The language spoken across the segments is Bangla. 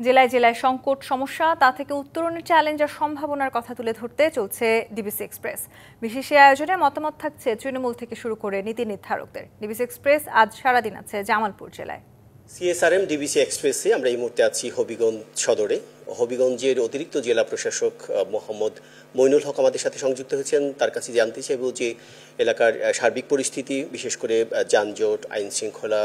জেলায় জেলায় সংকট সমস্যা তা থেকে উত্তরণের চ্যালেঞ্জ আর সম্ভাবনার কথা তুলে ধরতে চলছে ডিবিসি এক্সপ্রেস। বিশেষ আয়োজনে মতামত থাকছে তৃণমূল থেকে শুরু করে নীতি নির্ধারকদের। ডিবিসি এক্সপ্রেস আজ সারাদিন আছে জামালপুর জেলায়। সিএসআরএম ডিবিসি এক্সপ্রেসে আমরা এই মুহূর্তে আছি হবিগঞ্জ সদরে। হবিগঞ্জের অতিরিক্ত জেলা প্রশাসক মোহাম্মদ মইনুল হক আমাদের সাথে সংযুক্ত হয়েছেন। তার কাছে জানতে চাইব যে এলাকার সার্বিক পরিস্থিতি, বিশেষ করে যানজট, আইন শৃঙ্খলা,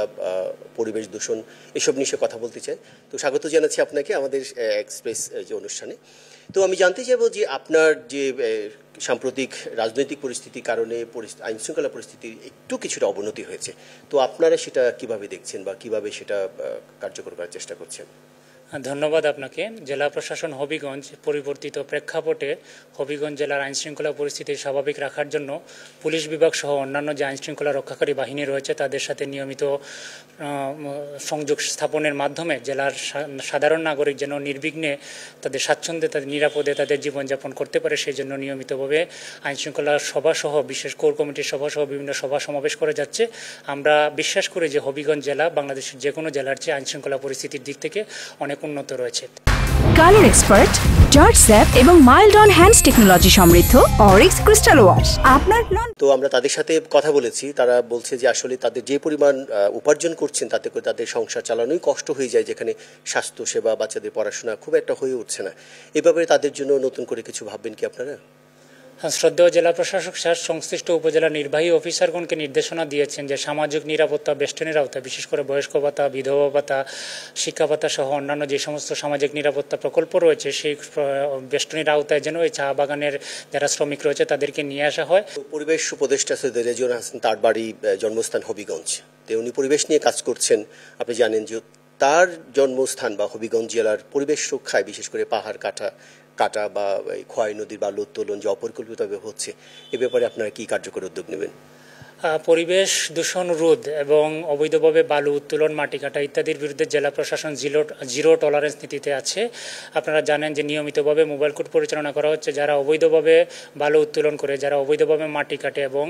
পরিবেশ দূষণ, এসব নিয়ে কথা বলতে চাই। তো স্বাগত জানাচ্ছি আপনাকে আমাদের এক্সপ্রেস যে অনুষ্ঠানে। তো আমি জানতে চাইব যে আপনার যে সাম্প্রতিক রাজনৈতিক পরিস্থিতির কারণে আইন শৃঙ্খলা পরিস্থিতির একটু কিছুটা অবনতি হয়েছে, তো আপনারা সেটা কিভাবে দেখছেন বা কিভাবে সেটা কার্যকর করার চেষ্টা করছেন? ধন্যবাদ আপনাকে। জেলা প্রশাসন হবিগঞ্জ পরিবর্তিত প্রেক্ষাপটে হবিগঞ্জ জেলার আইনশৃঙ্খলা পরিস্থিতি স্বাভাবিক রাখার জন্য পুলিশ বিভাগ সহ অন্যান্য যে আইনশৃঙ্খলা রক্ষাকারী বাহিনী রয়েছে তাদের সাথে নিয়মিত সংযোগ স্থাপনের মাধ্যমে জেলার সাধারণ নাগরিক যেন নির্বিঘ্নে তাদের স্বাচ্ছন্দ্যে, তাদের নিরাপদে তাদের জীবনযাপন করতে পারে, সেই জন্য নিয়মিতভাবে আইনশৃঙ্খলা সভাসহ বিশেষ কোর কমিটির সভাসহ বিভিন্ন সভা সমাবেশ করে যাচ্ছে। আমরা বিশ্বাস করি যে হবিগঞ্জ জেলা বাংলাদেশের যে কোনো জেলার চেয়ে আইনশৃঙ্খলা পরিস্থিতির দিক থেকে অনেক উন্নত রয়েছে। কালার এক্সপার্ট, জর্জ স্যাপ এবং মাইল্ড অন হ্যান্ডস টেকনোলজি সমৃদ্ধ অরিক্স ক্রিস্টাল ওয়াশ আপনার তো আমরা তাদের সাথে কথা বলেছি। তারা বলছে যে আসলে তাদের যে পরিমাণ উপার্জন করছেন তাতে করে তাদের সংসার চালানোই কষ্ট হয়ে যায়, যেখানে স্বাস্থ্য সেবা, বাচ্চাদের পড়াশোনা খুব একটা হয়ে উঠছে না। এ ব্যাপারে তাদের জন্য নতুন করে কিছু ভাববেন কি আপনারা? শ্রদ্ধেয় জেলা প্রশাসক স্যার সংশ্লিষ্ট উপজেলা নির্বাহী অফিসারগণকে নির্দেশনা দিয়েছেন যে সামাজিক নিরাপত্তা বেষ্টনীর আওতায় বিশেষ করে বয়স্ক ভাতা, বিধবা ভাতা, শিক্ষা ভাতা সহ অন্যান্য যে সমস্ত সামাজিক নিরাপত্তা প্রকল্প রয়েছে সেই বেষ্টনীর আওতায় যেন ওই চা বাগানের যারা শ্রমিক রয়েছে তাদেরকে নিয়ে আসা হয়। পরিবেশ উপদেষ্টা সৈয়দ রেজওয়ান হাসান, তার বাড়ি জন্মস্থান হবিগঞ্জ, তো উনি পরিবেশ নিয়ে কাজ করছেন। আপনি জানেন যে তার জন্মস্থান বা হবিগঞ্জ জেলার পরিবেশ রক্ষায় বিশেষ করে পাহাড় কাটা বা খোয়াই নদীর বালু উত্তোলন যে অপরিকল্পিতভাবে হচ্ছে, এ ব্যাপারে আপনারা কি কার্যকর উদ্যোগ নেবেন? পরিবেশ দূষণ রোধ এবং অবৈধভাবে বালু উত্তোলন, মাটি কাটা ইত্যাদির বিরুদ্ধে জেলা প্রশাসন জিরো টলারেন্স নীতিতে আছে। আপনারা জানেন যে নিয়মিতভাবে মোবাইল কোর্ট পরিচালনা করা হচ্ছে। যারা অবৈধভাবে বালু উত্তোলন করে, যারা অবৈধভাবে মাটি কাটে এবং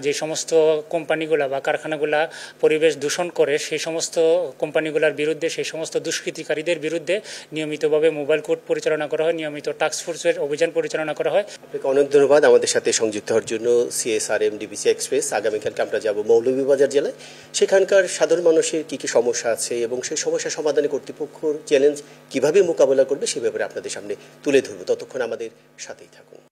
যে সমস্ত কোম্পানিগুলা বা কারখানাগুলা পরিবেশ দূষণ করে, সেই সমস্ত কোম্পানিগুলোর বিরুদ্ধে, সেই সমস্ত দুষ্কৃতিকারীদের বিরুদ্ধে নিয়মিতভাবে মোবাইল কোর্ট পরিচালনা করা হয়, নিয়মিত টাস্ক ফোর্সের অভিযান পরিচালনা করা হয়। আপনাকে অনেক ধন্যবাদ আমাদের সাথে সংযুক্ত হওয়ার জন্য। CSRM DBC express. আগামীকালকে আমরা যাব মৌলভীবাজার জেলায়, সেখানকার সাধারণ মানুষের কী কী সমস্যা আছে এবং সেই সমস্যা সমাধানে কর্তৃপক্ষর চ্যালেঞ্জ কীভাবে মোকাবেলা করবে সে ব্যাপারে আপনাদের সামনে তুলে ধরবো। ততক্ষণ আমাদের সাথেই থাকুন।